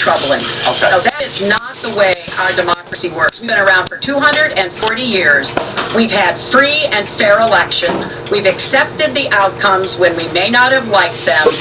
troubling. Okay. So that is not the way our democracy works. We've been around for 240 years. We've had free and fair elections. We've accepted the outcomes when we may not have liked them.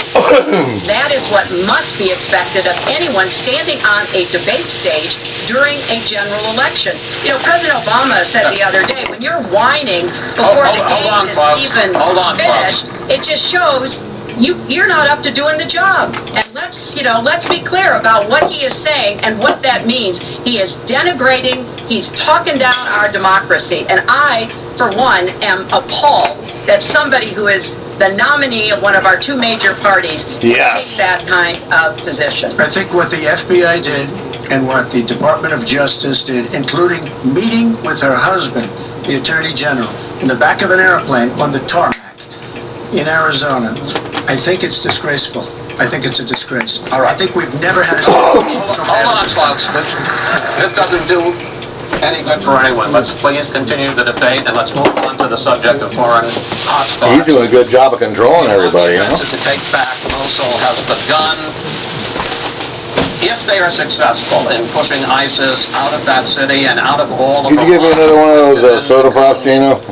That is what must be expected of anyone standing on a debate stage during a general election. You know, President Obama said the other day, when you're whining before the game is even finished, it just shows you're not up to doing the job. And let's be clear about what he is saying and what that means. He is denigrating, he's talking down our democracy. And I, for one, am appalled that somebody who is the nominee of one of our two major parties takes that kind of position. I think what the FBI did and what the Department of Justice did, including meeting with her husband, the Attorney General, in the back of an airplane on the tarmac in Arizona, I think it's disgraceful. I think it's a disgrace. All right. I think we've never had a situation so bad. Hold on, folks. This doesn't do any good for anyone. Let's please continue the debate, and let's move on to the subject of foreign hotspots. He's doing a good job of controlling everybody, you know? To take back Mosul has begun. If they are successful in pushing ISIS out of that city and out of all of Could you give me another one of those soda pops, Gino?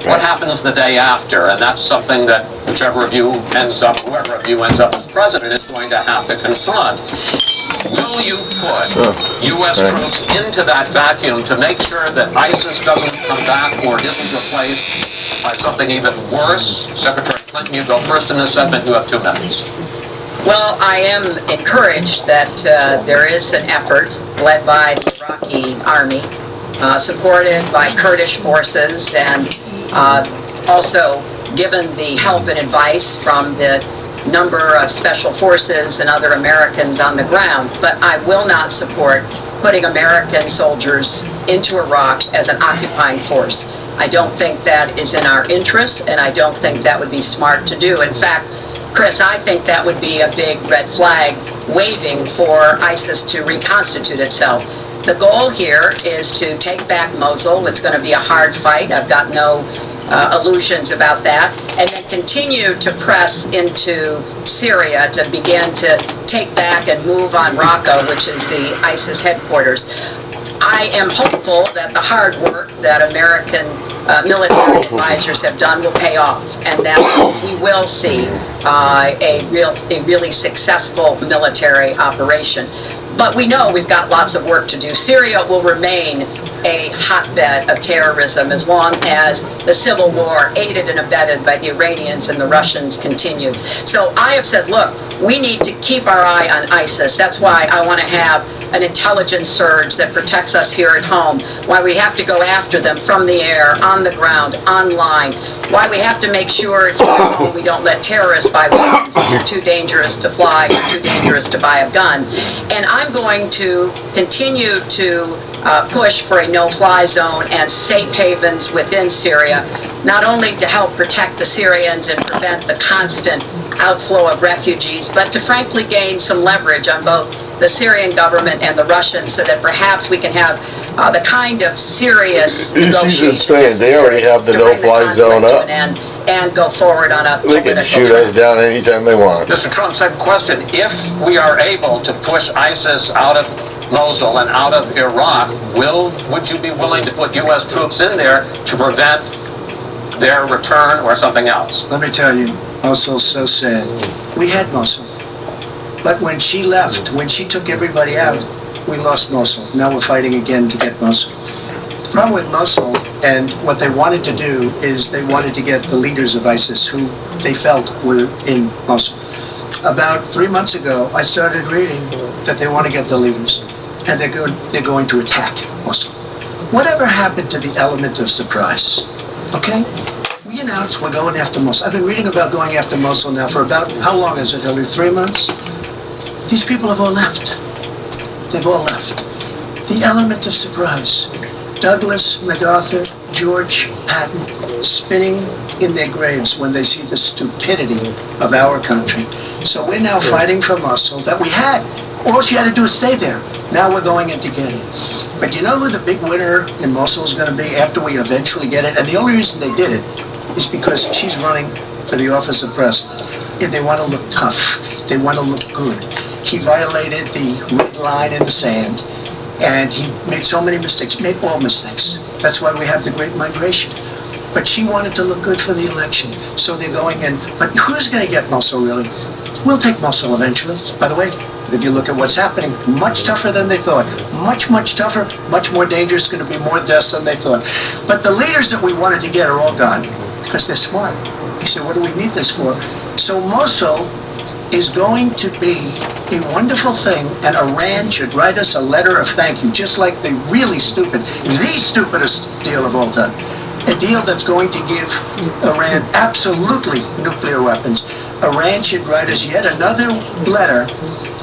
What happens the day after? And that's something that whoever of you ends up as president is going to have to confront. Will you put U.S. troops into that vacuum to make sure that ISIS doesn't come back or isn't replaced by something even worse? Secretary Clinton, you go first in this segment. You have 2 minutes. Well, I am encouraged that there is an effort led by the Iraqi army, supported by Kurdish forces, and also given the help and advice from the number of special forces and other Americans on the ground. But I will not support putting American soldiers into Iraq as an occupying force. I don't think that is in our interest, and I don't think that would be smart to do. In fact, Chris, I think that would be a big red flag waving for ISIS to reconstitute itself. The goal here is to take back Mosul. It's going to be a hard fight. I've got no illusions about that. And then continue to press into Syria to begin to take back and move on Raqqa, which is the ISIS headquarters. I am hopeful that the hard work that American military advisors have done will pay off, and that we will see a really successful military operation. But we know we've got lots of work to do. Syria will remain a hotbed of terrorism as long as the civil war, aided and abetted by the Iranians and the Russians, continue. So I have said, look, we need to keep our eye on ISIS. That's why I want to have an intelligence surge that protects us here at home, why we have to go after them from the air, on the ground, online, why we have to make sure we don't let terrorists buy weapons. They're too dangerous to fly, or too dangerous to buy a gun. And I'm going to continue to push for a no-fly zone and safe havens within Syria, not only to help protect the Syrians and prevent the constant outflow of refugees, but to frankly gain some leverage on both the Syrian government and the Russians, so that perhaps we can have the kind of serious negotiations. They already have the no-fly zone up. And go forward on a They can shoot us down anytime they want. Mr. Trump said, question, if we are able to push ISIS out of Mosul and out of Iraq, would you be willing to put U.S. troops in there to prevent their return or something else? Let me tell you, Mosul's so sad. We had Mosul. But when she left, when she took everybody out, we lost Mosul. Now we're fighting again to get Mosul. The problem with Mosul, and what they wanted to do, is they wanted to get the leaders of ISIS who they felt were in Mosul. About 3 months ago, I started reading that they want to get the leaders, and they're going to attack Mosul. Whatever happened to the element of surprise? Okay? We announced we're going after Mosul. I've been reading about going after Mosul now for about, how long is it, Hillary? 3 months? These people have all left. They've all left. The element of surprise. Douglas, MacArthur, George Patton spinning in their graves when they see the stupidity of our country. So we're now fighting for Mosul that we had. All she had to do is stay there. Now we're going in to get it. But you know who the big winner in Mosul is going to be after we eventually get it? And the only reason they did it is because she's running for the office of president. If they want to look tough, they want to look good. he violated the red line in the sand, and he made so many mistakes, made all mistakes. That's why we have the Great Migration. But she wanted to look good for the election, so they're going in. But who's going to get Mosul, really? We'll take Mosul eventually. By the way, if you look at what's happening, much tougher than they thought. Much, much tougher, much more dangerous, going to be more deaths than they thought. But the leaders that we wanted to get are all gone, because they're smart. They said, what do we need this for? So Mosul is going to be a wonderful thing, and Iran should write us a letter of thank you, just like the really stupid, the stupidest deal of all time. A deal that's going to give Iran absolutely nuclear weapons. Iran should write us yet another letter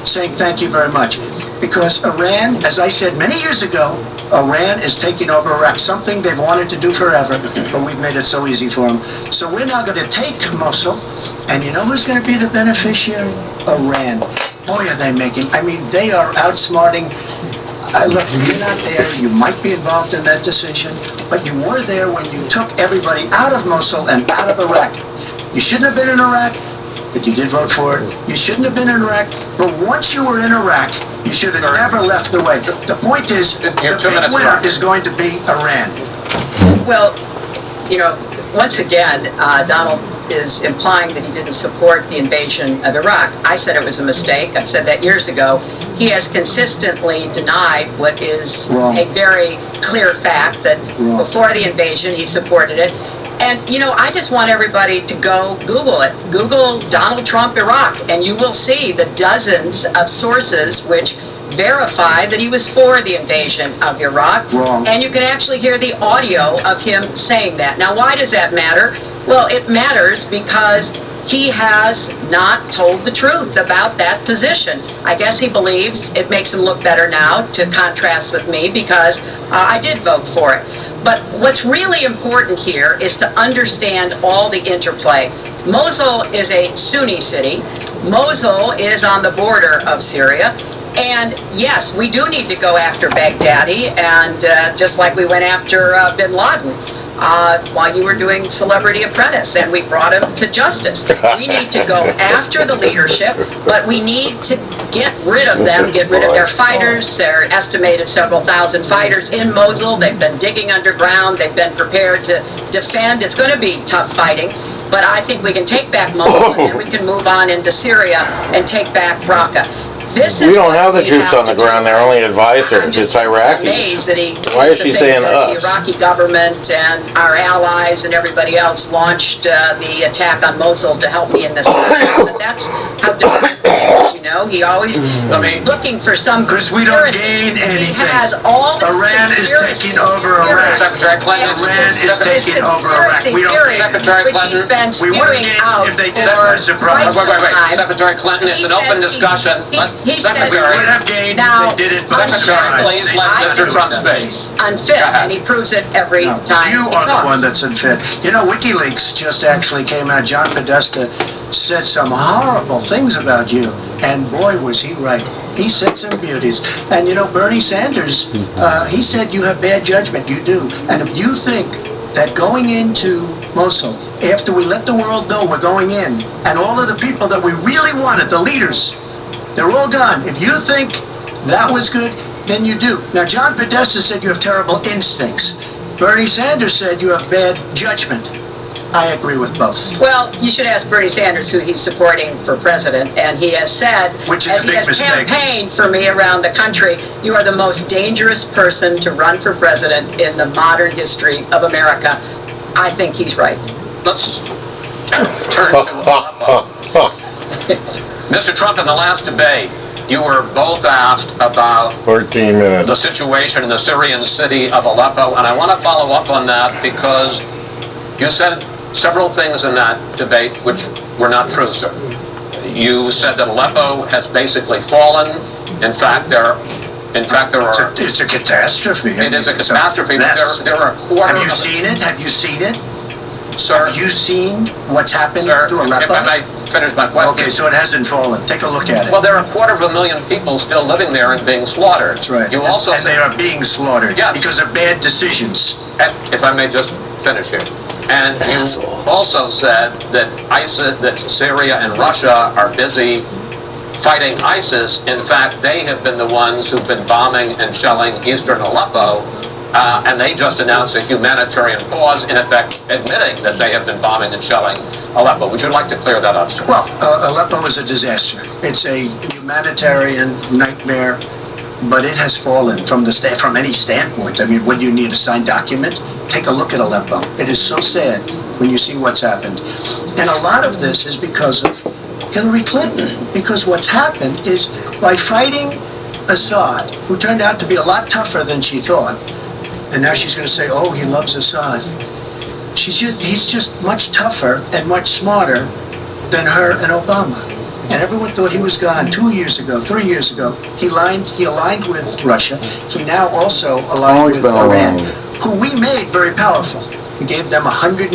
saying thank you very much. Because Iran, as I said many years ago, Iran is taking over Iraq, something they've wanted to do forever, but we've made it so easy for them. So we're now going to take Mosul, and you know who's going to be the beneficiary? Iran. Boy, are they making, I mean, they are outsmarting. Look, you're not there, you might be involved in that decision, but you were there when you took everybody out of Mosul and out of Iraq. You shouldn't have been in Iraq, but you did vote for it. You shouldn't have been in Iraq, but once you were in Iraq, you should have never left the way. The point is, the big winner is going to be Iran. Well, you know, once again, Donald is implying that he didn't support the invasion of Iraq. I said it was a mistake. I've said that years ago. He has consistently denied what is Wrong. a very clear fact, that Wrong. before the invasion he supported it. And, you know, I just want everybody to go Google it. Google Donald Trump Iraq, and you will see the dozens of sources which verify that he was for the invasion of Iraq. Wrong. And you can actually hear the audio of him saying that. Now, why does that matter? Well, it matters because he has not told the truth about that position. I guess he believes it makes him look better now, to contrast with me, because I did vote for it. But what's really important here is to understand all the interplay. Mosul is a Sunni city. Mosul is on the border of Syria. And yes, we do need to go after Baghdadi, and just like we went after bin Laden while you were doing Celebrity Apprentice, and we brought him to justice. We need to go after the leadership, but we need to get rid of them, get rid of their fighters. There are estimated several thousand fighters in Mosul. They've been digging underground. They've been prepared to defend. It's going to be tough fighting. But I think we can take back Mosul, and then we can move on into Syria and take back Raqqa. We don't have the troops on the ground there, only advisors. It's Iraqis. Amazed that he Why is she saying that us? the Iraqi government and our allies and everybody else launched the attack on Mosul to help me in this. But that's how different it is, you know. He always looking for some Because we don't conspiracy. gain anything. He has all the Iran is taking over Iraq. Secretary Clinton. Iran is taking over Iraq. We don't gain Secretary Clinton. We would have gained if they did it by surprise. Wait. Secretary Clinton, it's an open discussion. He says We Secretary. would have gained Now, if they did it by Secretary, surprise. please let Mr. Trump speak. unfit, Go ahead. and he proves it every No, time you he are the talks. one that's unfit. You know, WikiLeaks just actually came out. John Podesta said some horrible things about you, and boy, was he right. He said some beauties. And you know, Bernie Sanders, he said you have bad judgment. You do. And if you think that going into Mosul, after we let the world know we're going in, and all of the people that we really wanted, the leaders, they're all gone. If you think that was good, then you do. Now, John Podesta said you have terrible instincts. Bernie Sanders said you have bad judgment. I agree with both. Well, you should ask Bernie Sanders who he's supporting for president, and he has said, Which is a as he big has mistake. campaigned for me around the country, you are the most dangerous person to run for president in the modern history of America. I think he's right. Let's turn to Mr. Trump. In the last debate, you were both asked about 14 minutes. the situation in the Syrian city of Aleppo, and I want to follow up on that because you said several things in that debate which were not true, sir. You said that Aleppo has basically fallen. In fact, there are. It's a catastrophe. It is a catastrophe. Mess. There are a quarter. Have you seen it? Have you seen it? Sir? Have you seen what's happened Sir, to Aleppo? if I may finish my question. Okay, so it hasn't fallen. Take a look at it. Well, there are 250,000 people still living there and being slaughtered. That's right. You also and they are being slaughtered Yes. because of bad decisions. if I may just finish here. And you also said that ISIS, that Syria and Russia are busy fighting ISIS. In fact, they have been the ones who've been bombing and shelling eastern Aleppo, and they just announced a humanitarian pause, in effect admitting that they have been bombing and shelling Aleppo. Would you like to clear that up, sir? Well, Aleppo is a disaster. It's a humanitarian nightmare, but it has fallen from any standpoint. I mean, when you need a signed document, take a look at Aleppo. It is so sad when you see what's happened. And a lot of this is because of Hillary Clinton, because what's happened is by fighting Assad, who turned out to be a lot tougher than she thought, and now she's going to say, oh, he loves Assad. He's just much tougher and much smarter than her and Obama. And everyone thought he was gone 2 years ago, 3 years ago. He aligned with Russia. He now also aligned with Iran, who we made very powerful. We gave them $150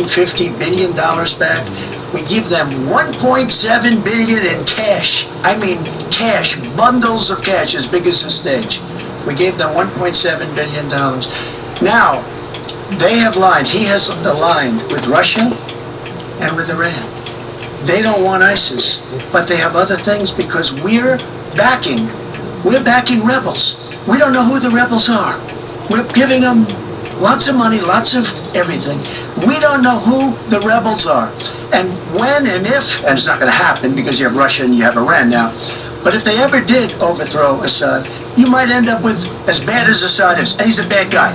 billion back. We give them $1.7 billion in cash. I mean cash, bundles of cash as big as the stage. We gave them $1.7 billion. Now, they have aligned. He has aligned with Russia and with Iran. They don't want ISIS, but they have other things because we're backing rebels. We don't know who the rebels are. We're giving them lots of money, lots of everything. We don't know who the rebels are. And when and if, and it's not going to happen because you have Russia and you have Iran now, but if they ever did overthrow Assad, you might end up with as bad as Assad is, and he's a bad guy.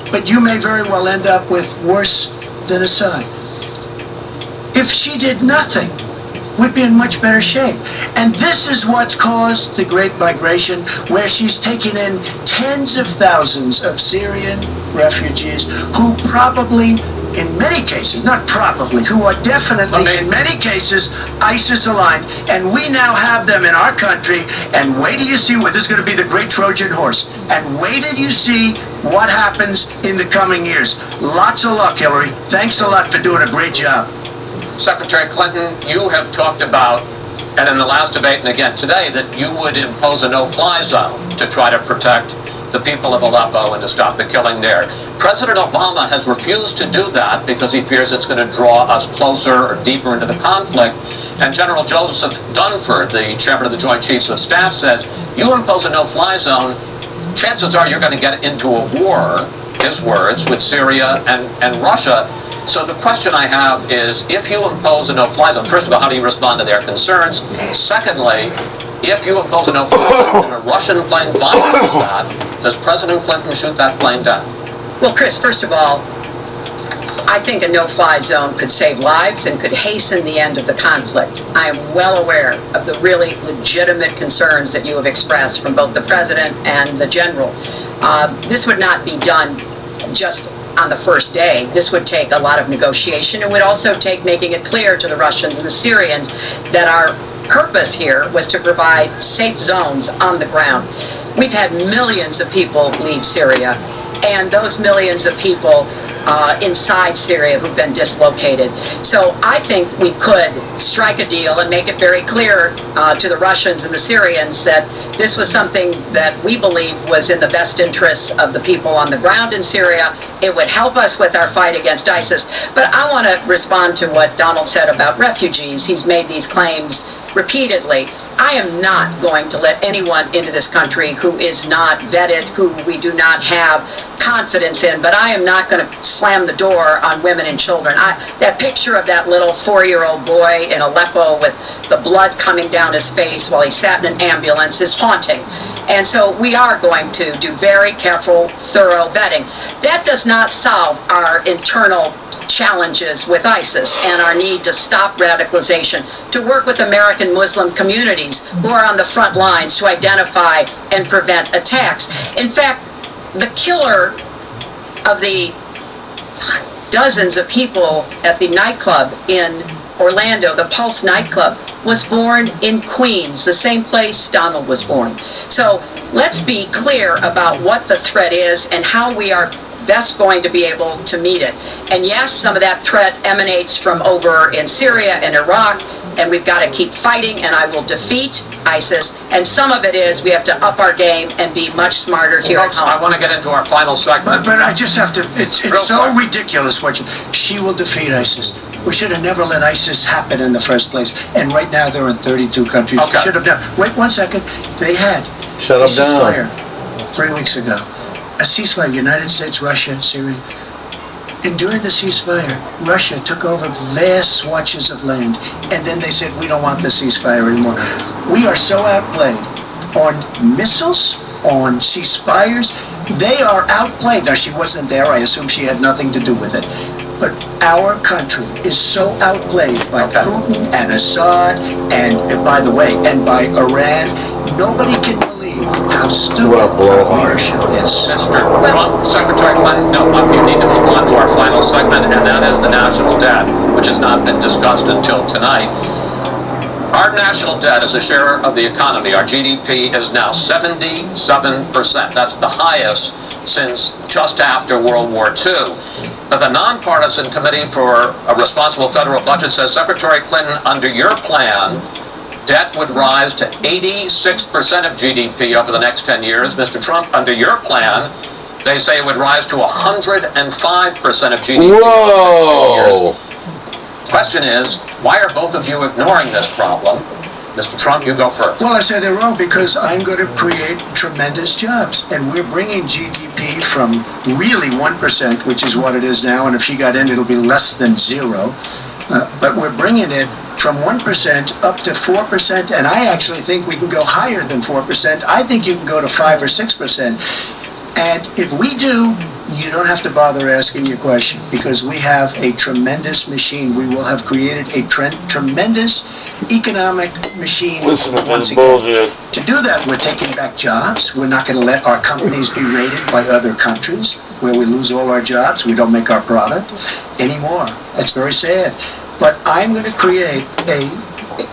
But you may very well end up with worse than Assad. If she did nothing, we'd be in much better shape. And this is what's caused the Great Migration, where she's taken in tens of thousands of Syrian refugees who probably, in many cases, not probably, who are definitely, in many cases, ISIS-aligned. And we now have them in our country, and wait till you see what this is going to be, the great Trojan horse. And wait till you see what happens in the coming years. Lots of luck, Hillary. Thanks a lot for doing a great job. Secretary Clinton, you have talked about, and in the last debate and again today, that you would impose a no-fly zone to try to protect the people of Aleppo and to stop the killing there. President Obama has refused to do that because he fears it's going to draw us closer or deeper into the conflict. And General Joseph Dunford, the chairman of the Joint Chiefs of Staff, says, you impose a no-fly zone, chances are you're going to get into a war, his words, with Syria and Russia. So the question I have is, if you impose a no-fly zone, first of all, how do you respond to their concerns? Secondly, if you impose a no-fly zone and a Russian plane violates that, does President Clinton shoot that plane down? Well, Chris, first of all, I think a no-fly zone could save lives and could hasten the end of the conflict. I am well aware of the really legitimate concerns that you have expressed from both the President and the General. This would not be done just on the first day. This would take a lot of negotiation. It would also take making it clear to the Russians and the Syrians that our purpose here was to provide safe zones on the ground. We've had millions of people leave Syria, and those millions of people inside Syria who've been dislocated. So I think we could strike a deal and make it very clear to the Russians and the Syrians that this was something that we believe was in the best interests of the people on the ground in Syria. It would help us with our fight against ISIS. But I want to respond to what Donald said about refugees. He's made these claims repeatedly. I am not going to let anyone into this country who is not vetted, who we do not have confidence in, but I am not going to slam the door on women and children. That picture of that little 4-year-old boy in Aleppo with the blood coming down his face while he sat in an ambulance is haunting. And so we are going to do very careful, thorough vetting. That does not solve our internal challenges with ISIS and our need to stop radicalization, to work with American Muslim communities who are on the front lines to identify and prevent attacks. In fact, the killer of the dozens of people at the nightclub in Orlando, the Pulse nightclub, was born in Queens, the same place Donald was born. So let's be clear about what the threat is and how we are best going to be able to meet it. And yes, some of that threat emanates from over in Syria and Iraq, and we've got to keep fighting, and I will defeat ISIS. And some of it is we have to up our game and be much smarter here at home. I want to get into our final segment. But I just have to, it's so ridiculous what she will defeat ISIS. We should have never let ISIS happen in the first place. And right now they're in 32 countries. We Okay. should have done. Wait 1 second. They had Shut a them ceasefire down. 3 weeks ago. A ceasefire, United States, Russia, Syria. And during the ceasefire, Russia took over vast swatches of land, and then they said, we don't want the ceasefire anymore. We are so outplayed on missiles, on ceasefires. They are outplayed. Now, she wasn't there. I assume she had nothing to do with it. But our country is so outplayed by Okay. Putin and Assad, and by the way, and by Iran. Nobody can believe how stupid What a blowhard. our leadership is. Mr. Trump, Secretary Clinton, no, we need to move on to our final segment, and that is the national debt, which has not been discussed until tonight. Our national debt as a share of the economy, our GDP, is now 77%. That's the highest since just after World War II. But the nonpartisan Committee for a Responsible Federal Budget says, Secretary Clinton, under your plan, debt would rise to 86% of GDP over the next 10 years. Mr. Trump, under your plan, they say it would rise to 105% of GDP. Whoa! Question is, why are both of you ignoring this problem? Mr. Trump, you go first. Well, I say they're wrong because I'm going to create tremendous jobs. And we're bringing GDP from really 1%, which is what it is now, and if she got in, it'll be less than zero. But we're bringing it from 1% up to 4%, and I actually think we can go higher than 4%. I think you can go to 5 or 6%. And if we do, you don't have to bother asking your question, because we have a tremendous machine. We will have created a tremendous economic machine. Listen to once this again. bullshit. To do that, we're taking back jobs. We're not going to let our companies be raided by other countries where we lose all our jobs. We don't make our product anymore. That's very sad. But I'm going to create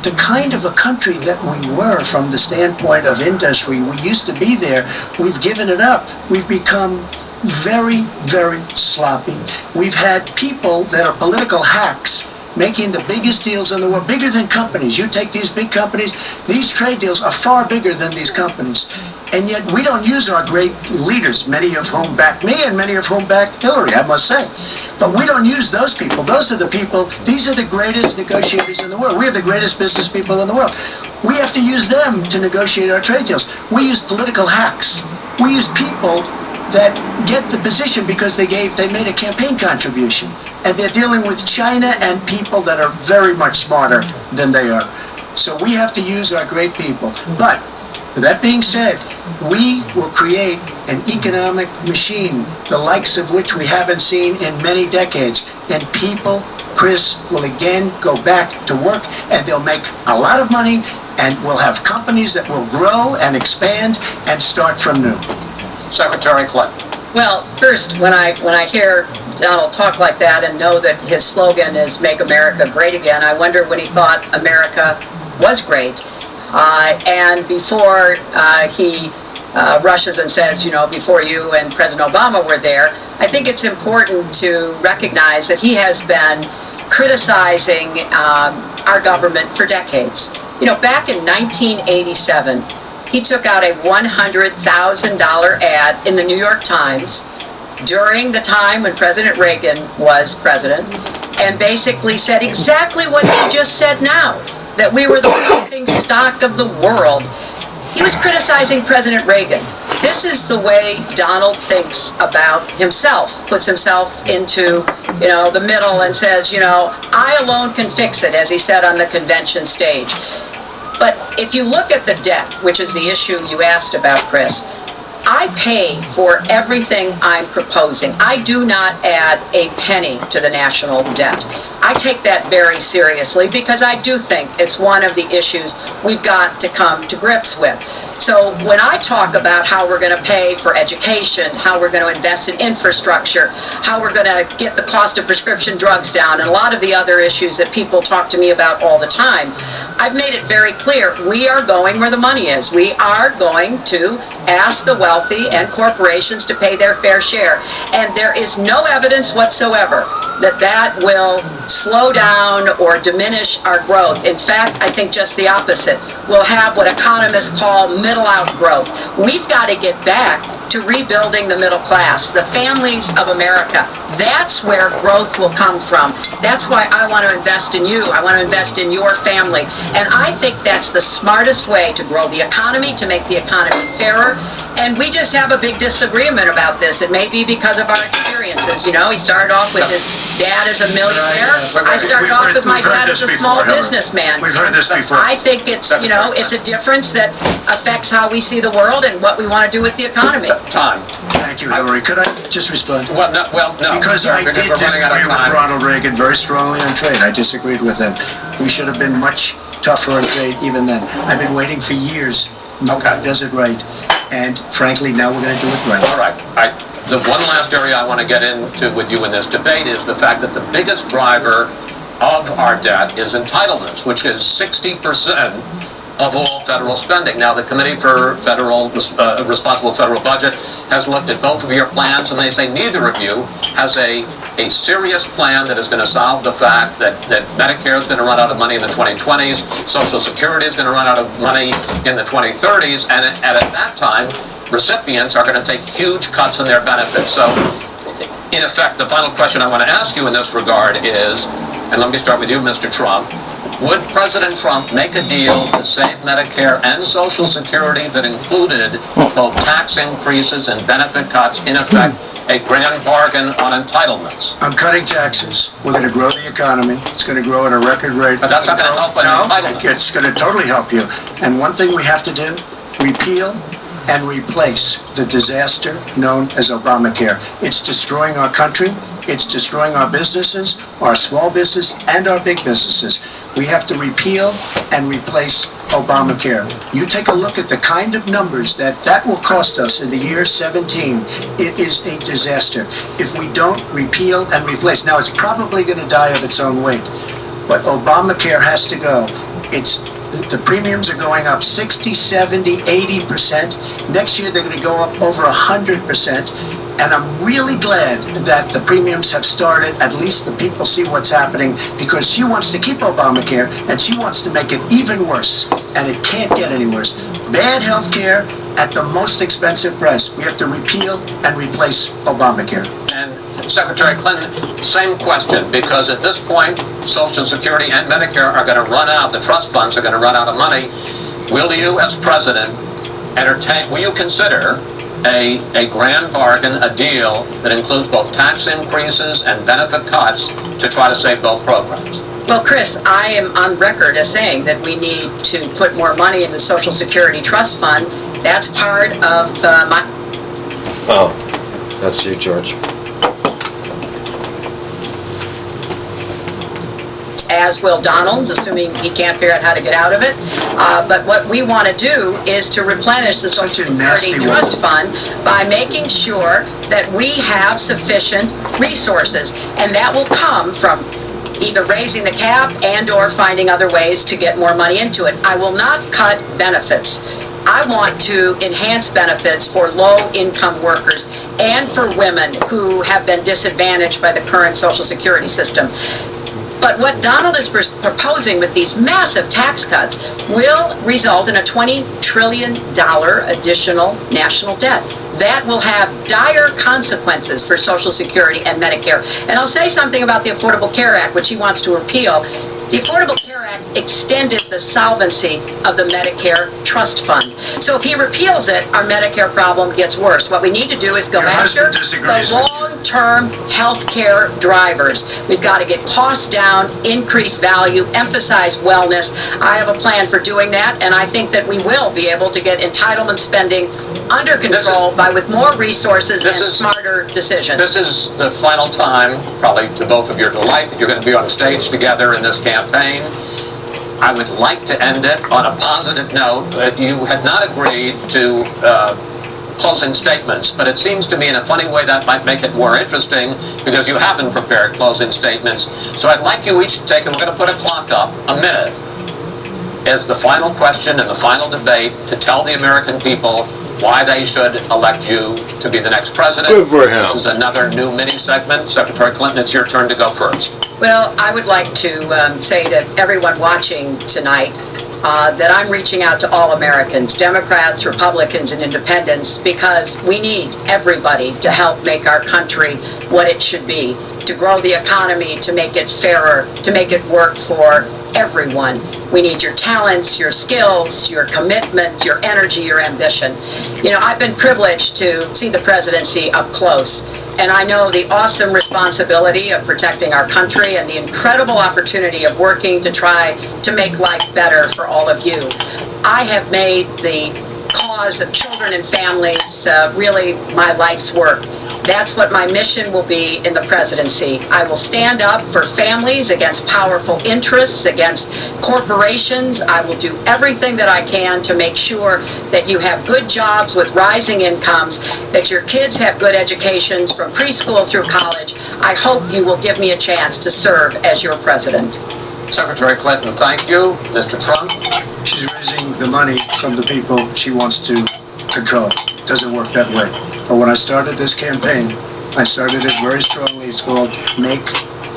the kind of a country that we were from the standpoint of industry. We used to be there. We've given it up. We've become very, very sloppy. We've had people that are political hacks making the biggest deals in the world, bigger than companies. You take these big companies, these trade deals are far bigger than these companies. And yet we don't use our great leaders, many of whom back me and many of whom back Hillary, I must say. But we don't use those people. Those are the people, these are the greatest negotiators in the world. We are the greatest business people in the world. We have to use them to negotiate our trade deals. We use political hacks. We use people that get the position because they made a campaign contribution. And they're dealing with China and people that are very much smarter than they are. So we have to use our great people. But that being said, we will create an economic machine, the likes of which we haven't seen in many decades. And people, Chris, will again go back to work, and they'll make a lot of money, and we'll have companies that will grow and expand and start from new. Secretary Clinton. Well, first, when I hear Donald talk like that and know that his slogan is "Make America Great Again," I wonder when he thought America was great. And before he rushes and says, you know, before you and President Obama were there, I think it's important to recognize that he has been criticizing our government for decades. You know, back in 1987, he took out a $100,000 ad in the New York Times during the time when President Reagan was president, and basically said exactly what he just said now, that we were the laughing stock of the world. He was criticizing President Reagan. This is the way Donald thinks about himself, puts himself into, you know, the middle and says, you know, I alone can fix it, as he said on the convention stage. But if you look at the debt, which is the issue you asked about, Chris, I pay for everything I'm proposing. I do not add a penny to the national debt. I take that very seriously because I do think it's one of the issues we've got to come to grips with. So when I talk about how we're going to pay for education, how we're going to invest in infrastructure, how we're going to get the cost of prescription drugs down, and a lot of the other issues that people talk to me about all the time, I've made it very clear we are going where the money is. We are going to ask the wealthy and corporations to pay their fair share. And there is no evidence whatsoever that that will slow down or diminish our growth. In fact, I think just the opposite. We'll have what economists call middle-out growth. We've got to get back to rebuilding the middle class, the families of America. That's where growth will come from. That's why I want to invest in you. I want to invest in your family. And I think that's the smartest way to grow the economy, to make the economy fairer. And we just have a big disagreement about this. It may be because of our experiences. You know, he started off with his dad as a millionaire. I started off with my dad as a small businessman. We've heard this before. I think it's, you know, it's a difference that affects how we see the world and what we want to do with the economy. Time. Thank you, Hillary. Could I just respond? Well, no, Because sir, I did we're running out of disagree with time. Ronald Reagan very strongly on trade. I disagreed with him. We should have been much tougher on trade even then. I've been waiting for years. Nobody does it right. And frankly, now we're going to do it right. All right. The one last area I want to get into with you in this debate is the fact that the biggest driver of our debt is entitlements, which is 60% of all federal spending. Now, the Committee for Responsible Federal Budget has looked at both of your plans, and they say neither of you has a serious plan that is going to solve the fact that Medicare is going to run out of money in the 2020s, Social Security is going to run out of money in the 2030s, and at that time, recipients are going to take huge cuts in their benefits. So, in effect, the final question I want to ask you in this regard is, and let me start with you, Mr. Trump, would President Trump make a deal to save Medicare and Social Security that included both tax increases and benefit cuts, in effect, a grand bargain on entitlements? I'm cutting taxes. We're going to grow the economy. It's going to grow at a record rate. But that's not going to help with entitlements. It's going to totally help you. And one thing we have to do, repeal and replace the disaster known as Obamacare. It's destroying our country. It's destroying our businesses, our small business, and our big businesses. We have to repeal and replace Obamacare. You take a look at the kind of numbers that will cost us in the year 17. It is a disaster. If we don't repeal and replace, now it's probably going to die of its own weight, but Obamacare has to go. The premiums are going up 60, 70, 80%. Next year they're going to go up over 100%. And I'm really glad that the premiums have started. At least the people see what's happening, because she wants to keep Obamacare and she wants to make it even worse. And it can't get any worse. Bad health care at the most expensive price. We have to repeal and replace Obamacare. And Secretary Clinton, same question, because at this point, Social Security and Medicare are going to run out, the trust funds are going to run out of money. Will you, as president, will you consider a grand bargain, a deal that includes both tax increases and benefit cuts to try to save both programs? Well, Chris, I am on record as saying that we need to put more money in the Social Security Trust Fund. That's part of my... Oh, that's you, George. As will Donald's, assuming he can't figure out how to get out of it. But what we want to do is to replenish the Social Security Trust Fund by making sure that we have sufficient resources. And that will come from either raising the cap and or finding other ways to get more money into it. I will not cut benefits. I want to enhance benefits for low-income workers and for women who have been disadvantaged by the current Social Security system. But what Donald is proposing with these massive tax cuts will result in a $20 trillion additional national debt. That will have dire consequences for Social Security and Medicare. And I'll say something about the Affordable Care Act, which he wants to repeal. The Affordable Care Act extended the solvency of the Medicare Trust Fund. So if he repeals it, our Medicare problem gets worse. What we need to do is go after the long-term health care drivers. We've got to get costs down, increase value, emphasize wellness. I have a plan for doing that, and I think that we will be able to get entitlement spending under control with more resources and smarter decisions. This is the final time, probably to both of your delight, that you're going to be on stage together in this campaign. I would like to end it on a positive note. You had not agreed to closing statements, but it seems to me in a funny way that might make it more interesting because you haven't prepared closing statements. So I'd like you each to take, and we're going to put a clock up, a minute, as the final question and the final debate to tell the American people why they should elect you to be the next president. Good for him. This is another new mini-segment. Secretary Clinton, it's your turn to go first. Well, I would like to say to everyone watching tonight that I'm reaching out to all Americans, Democrats, Republicans, and Independents, because we need everybody to help make our country what it should be, to grow the economy, to make it fairer, to make it work for everyone. We need your talents, your skills, your commitment, your energy, your ambition. You know, I've been privileged to see the presidency up close, and I know the awesome responsibility of protecting our country and the incredible opportunity of working to try to make life better for all of you. I have made the cause of children and families really my life's work. That's what my mission will be in the presidency. I will stand up for families against powerful interests, against corporations. I will do everything that I can to make sure that you have good jobs with rising incomes, that your kids have good educations from preschool through college. I hope you will give me a chance to serve as your president. Secretary Clinton, thank you. Mr. Trump? She's raising the money from the people she wants to control. Doesn't work that way. But when I started this campaign, I started it very strongly. It's called Make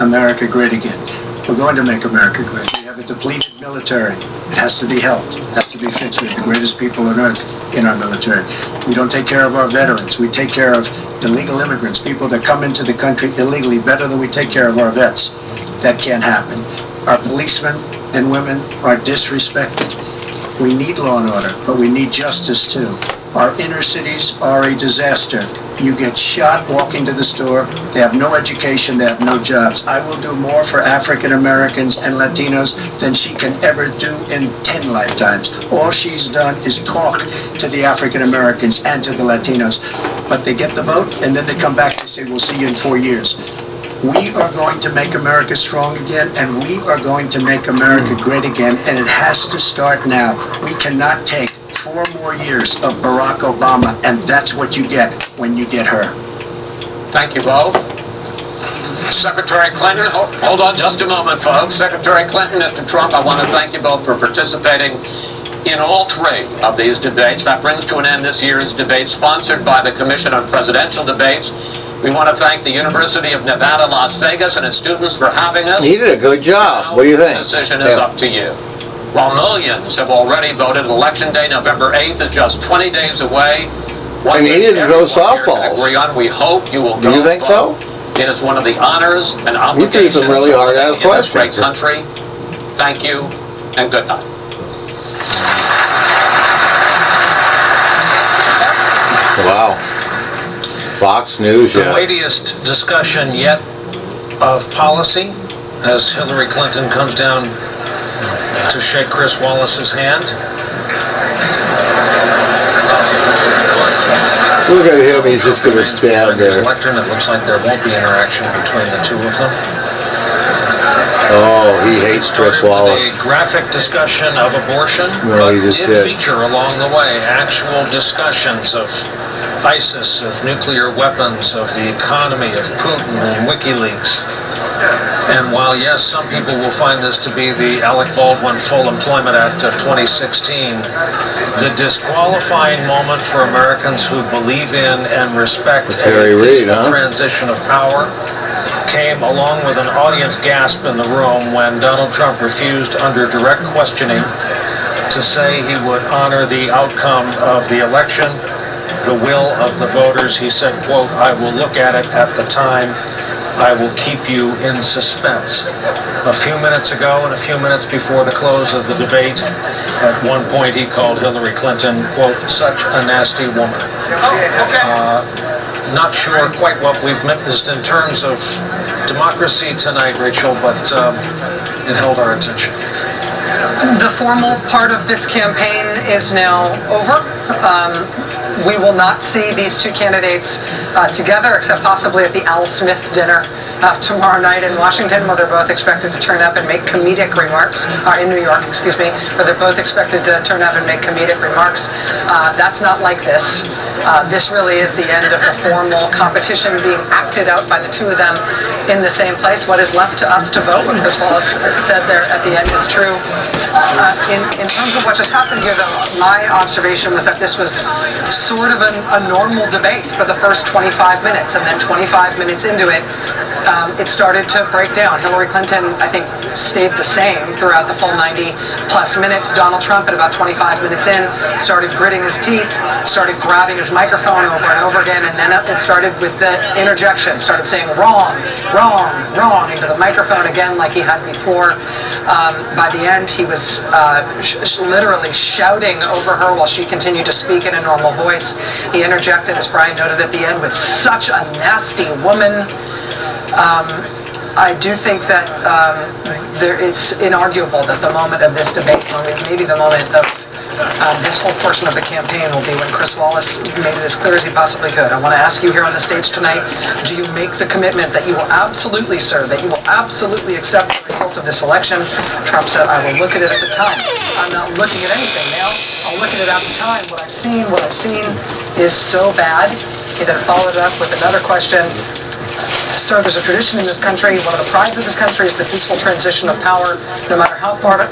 America Great Again. We're going to make America great. We have a depleted military. It has to be helped. It has to be fixed. We're the greatest people on earth in our military. We don't take care of our veterans. We take care of illegal immigrants, people that come into the country illegally, better than we take care of our vets. That can't happen. Our policemen and women are disrespected. We need law and order, but we need justice too. Our inner cities are a disaster. You get shot walking to the store. They have no education. They have no jobs. I will do more for African Americans and Latinos than she can ever do in 10 lifetimes. All she's done is talk to the African Americans and to the Latinos. But they get the vote, and then they come back and say, we'll see you in 4 years. We are going to make America strong again, and we are going to make America great again, and it has to start now. We cannot take 4 more years of Barack Obama, and that's what you get when you get her. Thank you both. Secretary Clinton, hold on just a moment, folks. Secretary Clinton, Mr. Trump, I want to thank you both for participating in all 3 of these debates. That brings to an end this year's debate sponsored by the Commission on Presidential Debates. We want to thank the University of Nevada, Las Vegas, and its students for having us. You did a good job. What do you think? The decision is up to you. While millions have already voted, Election Day, November 8th, is just 20 days away. And you didn't go softballs. Agree on. We hope you will go. Do you think so? It is one of the honors and obligations some really hard-ass in this great questions. country. Thank you, and good night. Wow. Fox News, The yeah. weightiest discussion yet of policy as Hillary Clinton comes down to shake Chris Wallace's hand. Look at him, he's just going to stand His there. lectern, it looks like there won't be interaction between the two of them. Oh, he hates Chris Wallace. A graphic discussion of abortion, No, but he just did did. feature along the way actual discussions of ISIS, of nuclear weapons, of the economy, of Putin and WikiLeaks. And while, yes, some people will find this to be the Alec Baldwin Full Employment Act of 2016, the disqualifying moment for Americans who believe in and respect That's Harry Reid, huh? transition of power came along with an audience gasp in the room when Donald Trump refused, under direct questioning, to say he would honor the outcome of the election, the will of the voters. He said, quote, "I will look at it at the time. I will keep you in suspense." A few minutes ago and a few minutes before the close of the debate, at one point he called Hillary Clinton, quote, "such a nasty woman." Not sure quite what we've witnessed in terms of democracy tonight, Rachel, but it held our attention. The formal part of this campaign is now over. We will not see these two candidates together, except possibly at the Al Smith dinner tomorrow night in Washington, where they're both expected to turn up and make comedic remarks, in New York, excuse me, where they're both expected to turn up and make comedic remarks. That's not like this. This really is the end of the formal competition being acted out by the two of them in the same place. What is left to us to vote, when Chris Wallace said there at the end, is true. In terms of what just happened here, though, my observation was that this was sort of a normal debate for the first 25 minutes, and then 25 minutes into it, it started to break down. Hillary Clinton, I think, stayed the same throughout the full 90-plus minutes. Donald Trump, at about 25 minutes in, started gritting his teeth, started grabbing his microphone over and over again, and then it started with the interjection, started saying wrong, wrong, wrong into the microphone again like he had before. By the end, he was literally shouting over her while she continued to speak in a normal voice. He interjected, as Brian noted at the end, with such a nasty woman. I do think that it's inarguable that the moment of this debate, or maybe the moment of this whole portion of the campaign, will be when Chris Wallace made it as clear as he possibly could. I want to ask you here on the stage tonight, do you make the commitment that you will absolutely serve, that you will absolutely accept the result of this election? Trump said, I will look at it at the time. I'm not looking at anything now. I'll look at it at the time. What I've seen is so bad. He then followed it up with another question. Sir, there's a tradition in this country. One of the prides of this country is the peaceful transition of power. No matter how hard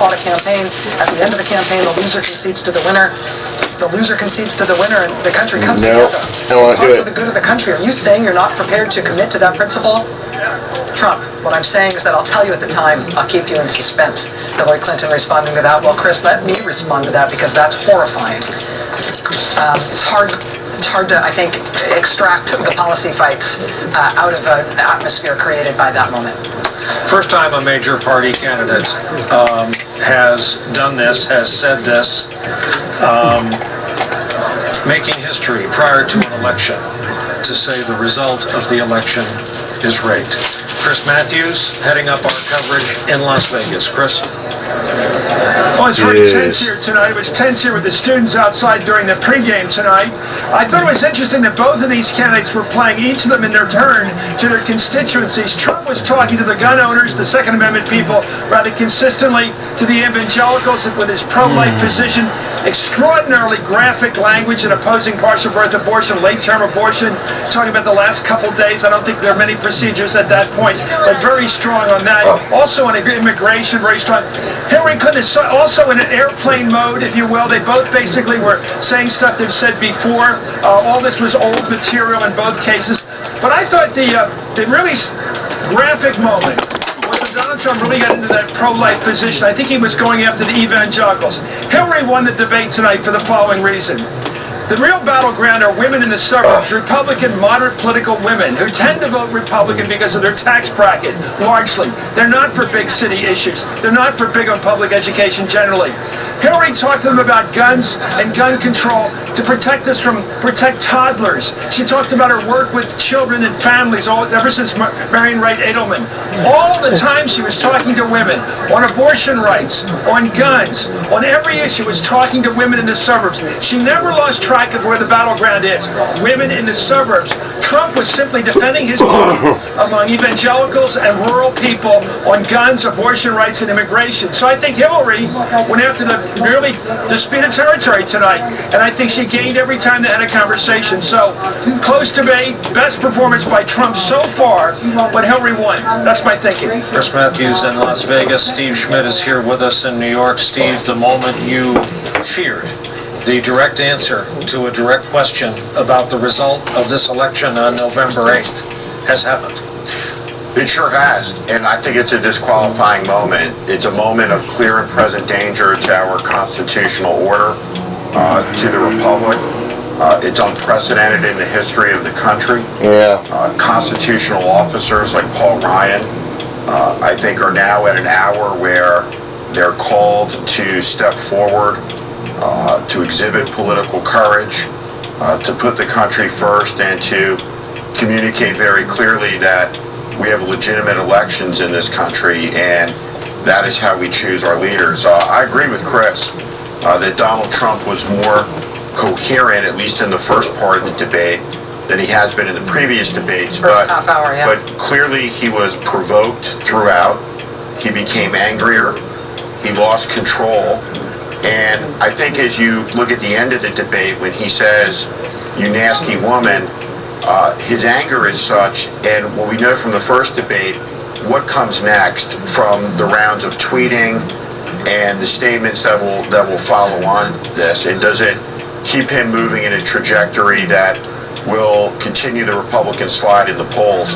fought a campaign, at the end of the campaign, the loser concedes to the winner. The loser concedes to the winner, and the country comes No, together. I won't do For it. the good of the country. Are you saying you're not prepared to commit to that principle? Trump, what I'm saying is that I'll tell you at the time. I'll keep you in suspense. Hillary Clinton responding to that. Well, Chris, let me respond to that because that's horrifying. It's hard to, I think, extract the policy fights out of the atmosphere created by that moment. First time a major party candidate has done this, has said this, making history prior to an election to say the result of the election is rigged. Chris Matthews, heading up our coverage in Las Vegas. Chris? Well, it's pretty tense here tonight. It was tense here with the students outside during the pregame tonight. I thought it was interesting that both of these candidates were playing, each of them in their turn, to their constituencies. Trump was talking to the gun owners, the Second Amendment people, rather consistently to the evangelicals with his pro-life position. Extraordinarily graphic language in opposing partial birth abortion, late-term abortion, talking about the last couple days. I don't think there are many procedures at that point, but very strong on that. Also on immigration, very strong. Hillary Clinton is also in an airplane mode, if you will. They both basically were saying stuff they've said before. All this was old material in both cases. But I thought the really graphic moment was when Donald Trump really got into that pro-life position. I think he was going after the evangelicals. Hillary won the debate tonight for the following reason. The real battleground are women in the suburbs, Republican, moderate political women who tend to vote Republican because of their tax bracket, largely. They're not for big city issues. They're not for big on public education generally. Hillary talked to them about guns and gun control to protect toddlers. She talked about her work with children and families ever since Marian Wright Edelman. All the time she was talking to women on abortion rights, on guns, on every issue, was talking to women in the suburbs. She never lost track of where the battleground is. Women in the suburbs. Trump was simply defending his point among evangelicals and rural people on guns, abortion rights, and immigration. So I think Hillary went after the disputed territory tonight, and I think she gained every time they had a conversation. So, close debate, best performance by Trump so far, but Hillary won. That's my thinking. Chris Matthews in Las Vegas. Steve Schmidt is here with us in New York. Steve, the moment you feared, the direct answer to a direct question about the result of this election on November 8th has happened. It sure has, and I think it's a disqualifying moment. It's a moment of clear and present danger to our constitutional order, to the republic. It's unprecedented in the history of the country. Constitutional officers like Paul Ryan, I think, are now at an hour where they're called to step forward, to exhibit political courage, to put the country first, and to communicate very clearly that we have legitimate elections in this country, and that is how we choose our leaders. I agree with Chris that Donald Trump was more coherent, at least in the first part of the debate, than he has been in the previous debates. First half hour, yeah. But clearly he was provoked throughout. He became angrier. He lost control. And I think as you look at the end of the debate, when he says, "You nasty woman," his anger is such, and what we know from the first debate, what comes next from the rounds of tweeting and the statements that will follow on this, and does it keep him moving in a trajectory that will continue the Republican slide in the polls?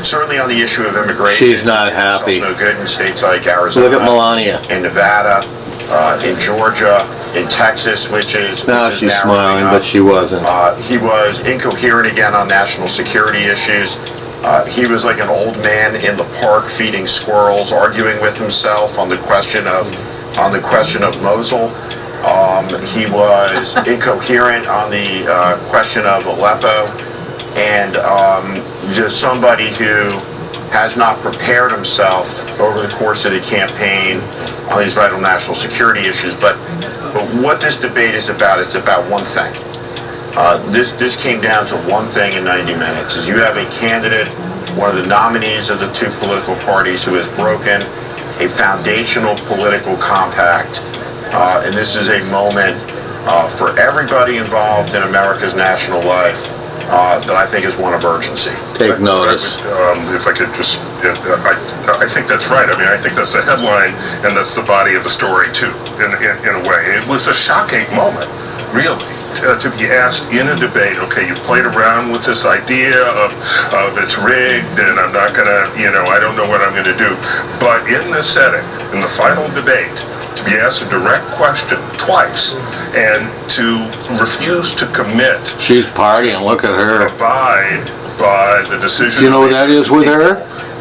Certainly on the issue of immigration. She's not happy. It's no good in states like Arizona. Look at Melania. In Nevada, in Georgia, in Texas, which is Now which is she's now smiling, running up. but she wasn't. He was incoherent again on national security issues. He was like an old man in the park feeding squirrels, arguing with himself on the question of Mosul. He was incoherent on the question of Aleppo, and just somebody who has not prepared himself over the course of the campaign on these vital national security issues. But what this debate is about, it's about one thing. This came down to one thing in 90 minutes, is you have a candidate, one of the nominees of the two political parties, who has broken a foundational political compact. And this is a moment for everybody involved in America's national life that I think is one of urgency. Take notice. If I could just, I think that's right. I mean, I think that's the headline, and that's the body of the story, too, in a way. It was a shocking moment, really, to be asked in a debate, okay, you played around with this idea of it's rigged, and I'm not going to, I don't know what I'm going to do. But in this setting, in the final debate, to be asked a direct question twice and to refuse to commit, She's partying. Look at her. abide by the decision. You know what that is with her?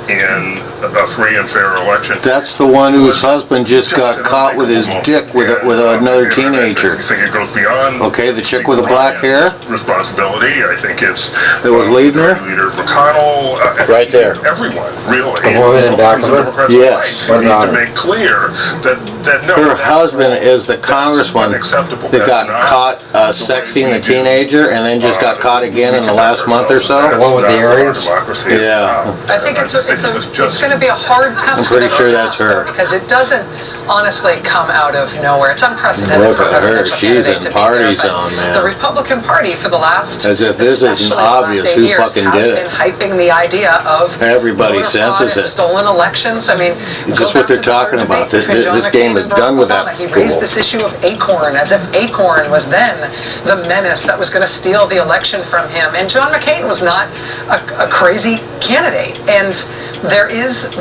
In a free and fair election. That's the one whose husband just got caught with his dick with another teenager. I think it goes beyond. Okay, the chick with the black hair? Responsibility. I think it's. That was leading her? Leader McConnell. Right there. Everyone, really. The woman in back of her? Democrats Yes. right. We need to make clear that no. Her that's husband wrong. is the That's congressman unacceptable. that got That's not caught the way sexting we the do, teenager and then just got caught again in the last month or so? The one with the earrings? Yeah. I think it's going to be a hard test. I'm for pretty the sure vote that's counts, her. because it doesn't honestly come out of nowhere. It's unprecedented Look for a at her. presidential She's candidate in to be party there, but zone, man. The Republican Party for the last, As if this isn't especially the last obvious 8 who years, fucking has did been it. hyping the idea of Everybody voter fraud senses and it. stolen elections. I mean, It's go just what back they're to the talking third about. debate between John This game McCain is and done Barack with that Obama. He raised fool. this issue of Acorn as if Acorn was then the menace that was going to steal the election from him. And John McCain was not a crazy candidate. And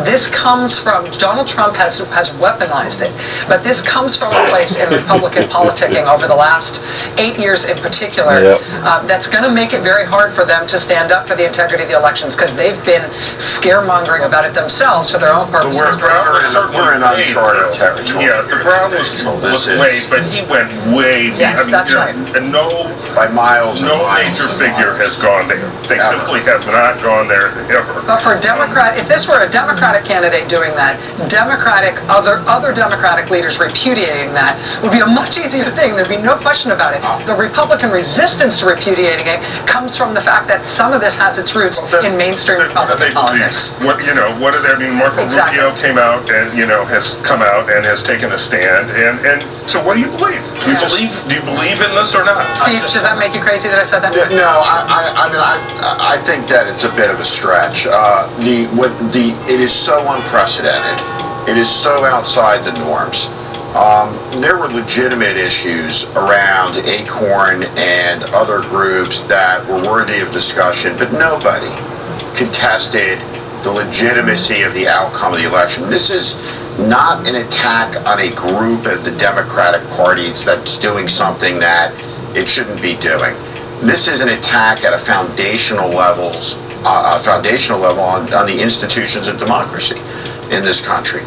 this comes from, Donald Trump has weaponized it, but this comes from a place in Republican politicking over the last 8 years in particular. Yep. That's going to make it very hard for them to stand up for the integrity of the elections, because they've been scaremongering about it themselves for their own purposes. We're in uncharted territory. Yeah, the Brown was late, but he went way. Yes, that's right. And no By miles and No miles major and figure miles. has gone there. They Ever. simply have not gone there ever. But for if this were a Democratic candidate doing that, other Democratic leaders repudiating that would be a much easier thing. There'd be no question about it. The Republican resistance to repudiating it comes from the fact that some of this has its roots in mainstream Republican politics. What did that mean? Marco Exactly. Rubio came out and has come out and has taken a stand. And so, what do you believe? Do you believe in this or not? Steve, does that make you crazy that I said that? No, I think that it's a bit of a stretch. It is so unprecedented. It is so outside the norms. There were legitimate issues around Acorn and other groups that were worthy of discussion, but nobody contested the legitimacy of the outcome of the election. This is not an attack on a group of the Democratic Party that's doing something that it shouldn't be doing. This is an attack at a foundational level on the institutions of democracy in this country.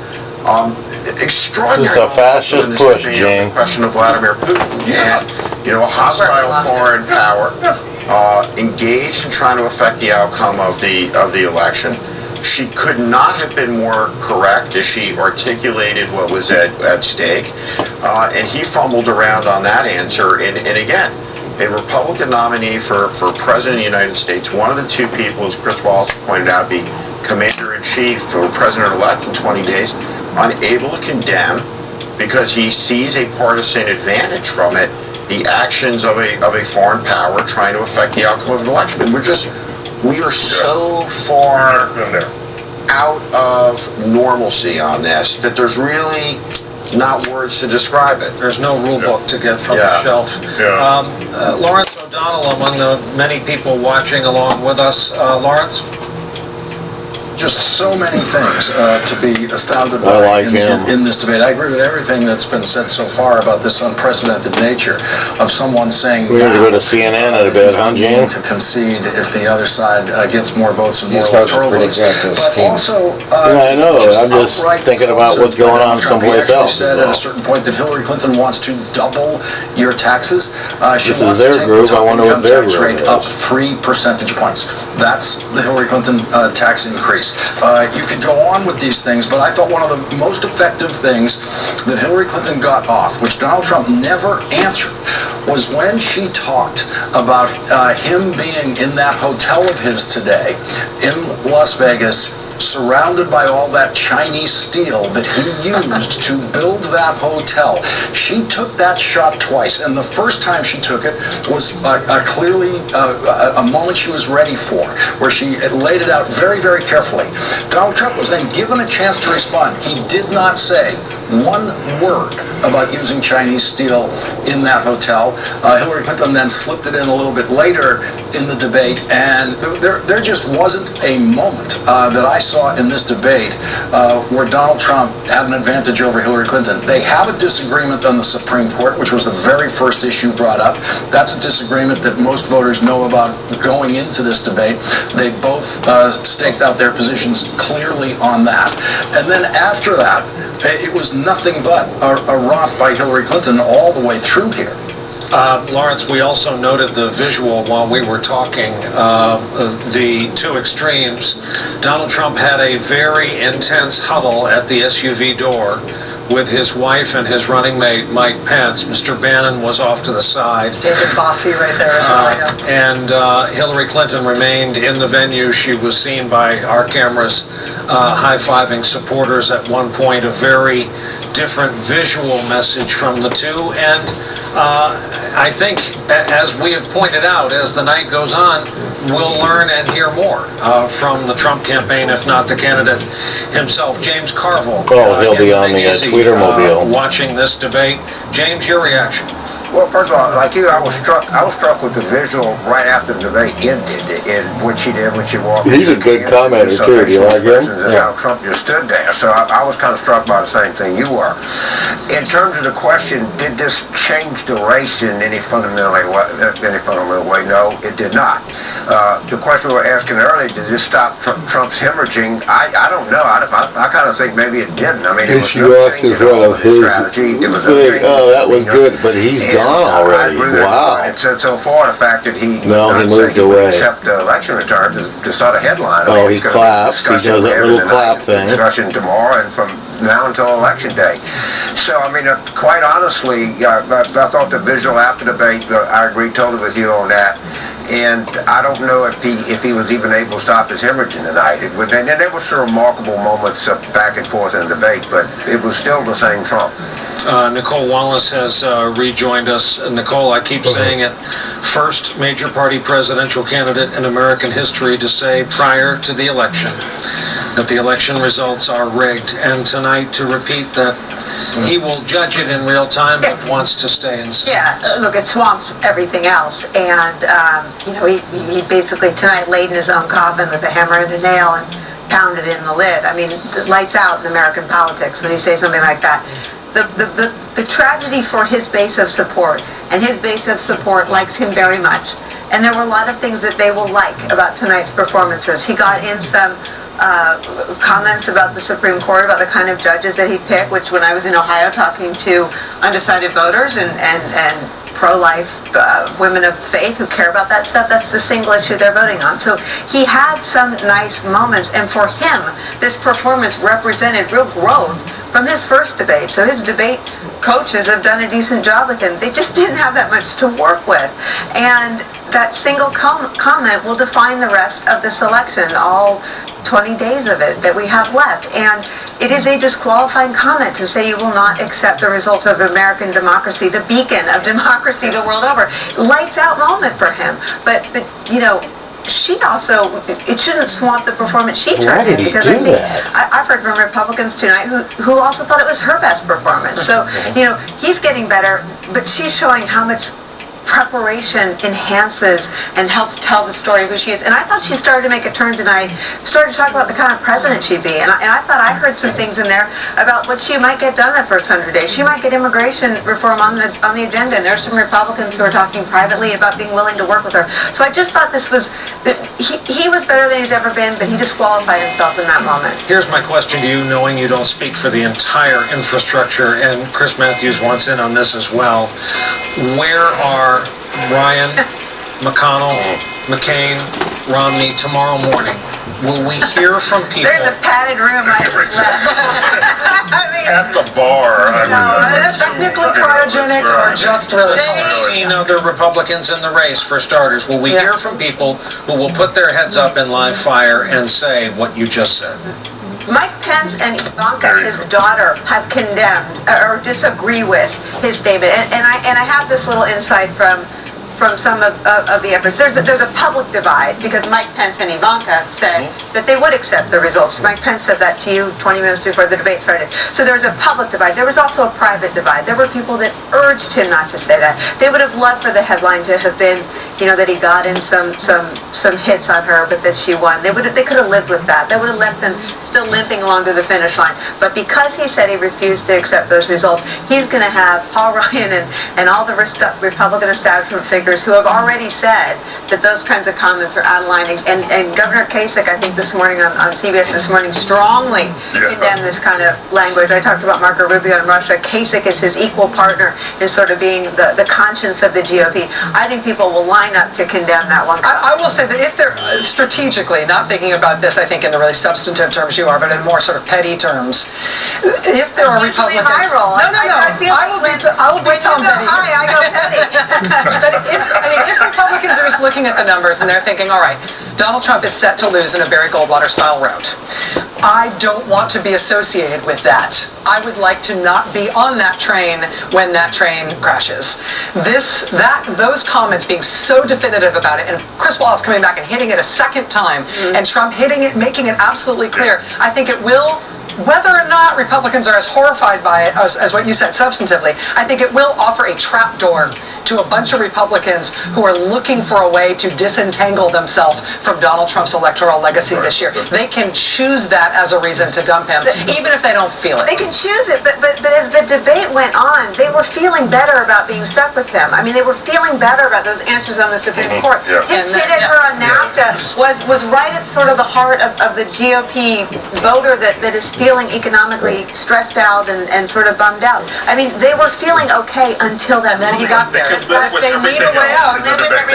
Extraordinary. This is a fascist push, the Jane. question of Vladimir Putin and a hostile foreign power engaged in trying to affect the outcome of the election. She could not have been more correct as she articulated what was at stake, and he fumbled around on that answer. And again, a Republican nominee for President of the United States, one of the two people, as Chris Wallace pointed out, be Commander-in-Chief or President-elect in 20 days, unable to condemn, because he sees a partisan advantage from it, the actions of a foreign power trying to affect the outcome of an election. And we are so far out of normalcy on this that there's really not words to describe it. There's no rule book to get from the Yeah. shelf. Yeah. Lawrence O'Donnell, among the many people watching along with us. Lawrence? Just so many things to be astounded I by like him. in this debate. I agree with everything that's been said so far about this unprecedented nature of someone saying We have to go to CNN in a bit, huh, Gene? to concede if the other side gets more votes and more These folks are electoral pretty votes. aggressive But teams. also, Yeah, I know. I'm just outright thinking about what's going on Trump. He someplace actually else, said is at all. a certain point that Hillary Clinton wants to double your taxes. She This is wants their to take group. the top I wonder what income their tax group rate is. up 3 percentage points. That's the Hillary Clinton tax increase. You could go on with these things, but I thought one of the most effective things that Hillary Clinton got off, which Donald Trump never answered, was when she talked about him being in that hotel of his today in Las Vegas, surrounded by all that Chinese steel that he used to build that hotel. She took that shot twice, and the first time she took it was clearly a moment she was ready for, where she laid it out very, very carefully. Donald Trump was then given a chance to respond. He did not say one word about using Chinese steel in that hotel. Hillary Clinton then slipped it in a little bit later in the debate, and there just wasn't a moment that I saw in this debate where Donald Trump had an advantage over Hillary Clinton. They have a disagreement on the Supreme Court, which was the very first issue brought up. That's a disagreement that most voters know about going into this debate. They both staked out their positions clearly on that. And then after that, it was nothing but a romp by Hillary Clinton all the way through here. Lawrence, we also noted the visual while we were talking, the two extremes. Donald Trump had a very intense huddle at the SUV door with his wife and his running mate, Mike Pence. Mr. Bannon was off to the side. David Bossie right there as well. Yeah. And Hillary Clinton remained in the venue. She was seen by our cameras high-fiving supporters at one point. A very different visual message from the two. And I think, as we have pointed out, as the night goes on, we'll learn and hear more from the Trump campaign, if not the candidate himself. James Carville. Oh, he'll be on the Easy, Tweetermobile. watching this debate. James, your reaction? Well, first of all, like you, I was struck with the visual right after the debate ended, and what she did when she walked. He's a good commenter, too. Do you like him? Yeah. How Trump just stood there. So I was kind of struck by the same thing you were. In terms of the question, did this change the race in any fundamental way? No, it did not. The question we were asking earlier, did this stop Trump's hemorrhaging? I don't know. I kind of think maybe it didn't. I mean, it was no change in all of his strategy. It was Oh, that was good, but he's gone already. Wow. And so far, the fact that he moved away. accept the election return to start a headline. Oh, he claps. He does that little clap thing. Discussion tomorrow and from now until Election Day. So, I mean, quite honestly, I thought the visual after debate, I agree totally with you on that. And I don't know if he was even able to stop his hemorrhaging tonight. And there were some remarkable moments of back and forth in the debate, but it was still the same Trump. Nicole Wallace has rejoined us. Nicole, I keep saying it, first major party presidential candidate in American history to say prior to the election that the election results are rigged, and tonight to repeat that he will judge it in real time but wants to stay in. Yeah, look, it swamps everything else, and he basically tonight laid in his own coffin with a hammer and a nail and pounded in the lid. I mean, lights out in American politics when you say something like that. The tragedy for his base of support, and his base of support likes him very much, and there were a lot of things that they will like about tonight's performances. He got in some comments about the Supreme Court, about the kind of judges that he picked, which when I was in Ohio talking to undecided voters and pro-life women of faith who care about that stuff, that's the single issue they're voting on. So he had some nice moments, and for him, this performance represented real growth from his first debate. So his debate coaches have done a decent job with him. They just didn't have that much to work with. And that single comment will define the rest of this election, all 20 days of it that we have left. And it is a disqualifying comment to say you will not accept the results of American democracy, the beacon of democracy the world over. Lights out moment for him. But she also, it shouldn't swamp the performance she Why turned did in. he Because do I think, that? I've heard from Republicans tonight who also thought it was her best performance. So, he's getting better, but she's showing how much preparation enhances and helps tell the story of who she is. And I thought she started to make a turn tonight, started to talk about the kind of president she'd be. And I thought I heard some things in there about what she might get done in the first 100 days. She might get immigration reform on the agenda, and there's some Republicans who are talking privately about being willing to work with her. So I just thought this was, he was better than he's ever been, but he disqualified himself in that moment. Here's my question to you, knowing you don't speak for the entire infrastructure, and Chris Matthews wants in on this as well. Where are Ryan, McConnell, McCain, Romney tomorrow morning? Will we hear from people? There's a padded room I just left. At the bar. Technically cryogenic or just really cold? 16 other Republicans in the race, for starters. Will we hear from people who will put their heads up in live fire and say what you just said? Mike Pence and Ivanka, his daughter, have condemned or disagree with his statement. And I have this little insight from some of the efforts. There's a public divide because Mike Pence and Ivanka said that they would accept the results. Mike Pence said that to you 20 minutes before the debate started. So there's a public divide. There was also a private divide. There were people that urged him not to say that. They would have loved for the headline to have been, that he got in some hits on her, but that she won. They could have lived with that. That would have left them still limping along to the finish line. But because he said he refused to accept those results, he's going to have Paul Ryan and all the Republican establishment figures who have already said that those kinds of comments are out of line. And Governor Kasich, I think this morning on CBS this morning, strongly condemned this kind of language. I talked about Marco Rubio in Russia. Kasich is his equal partner in sort of being the conscience of the GOP. I think people will line up to condemn that one. I will say that if they're strategically, not thinking about this, I think, in the really substantive terms you are, but in more sort of petty terms, if there are Republicans... my role. No. I will be Tom Petty. High, I go petty. But if Republicans are just looking at the numbers and they're thinking, all right, Donald Trump is set to lose in a Barry Goldwater-style route. I don't want to be associated with that. I would like to not be on that train when that train crashes. Those comments being so definitive about it, and Chris Wallace coming back and hitting it a second time, and Trump hitting it, making it absolutely clear, I think it will, whether or not Republicans are as horrified by it as what you said substantively, I think it will offer a trapdoor to a bunch of Republicans who are looking for a way to disentangle themselves from Donald Trump's electoral legacy this year. They can choose that as a reason to dump him, even if they don't feel it. They can choose it, but as the debate went on, they were feeling better about being stuck with him. I mean, they were feeling better about those answers on the Supreme Court. His hit at her on NAFTA was right at sort of the heart of the GOP voter that is feeling economically stressed out and sort of bummed out. I mean, they were feeling okay until that moment. He got there. Live with They need a everything way else. out.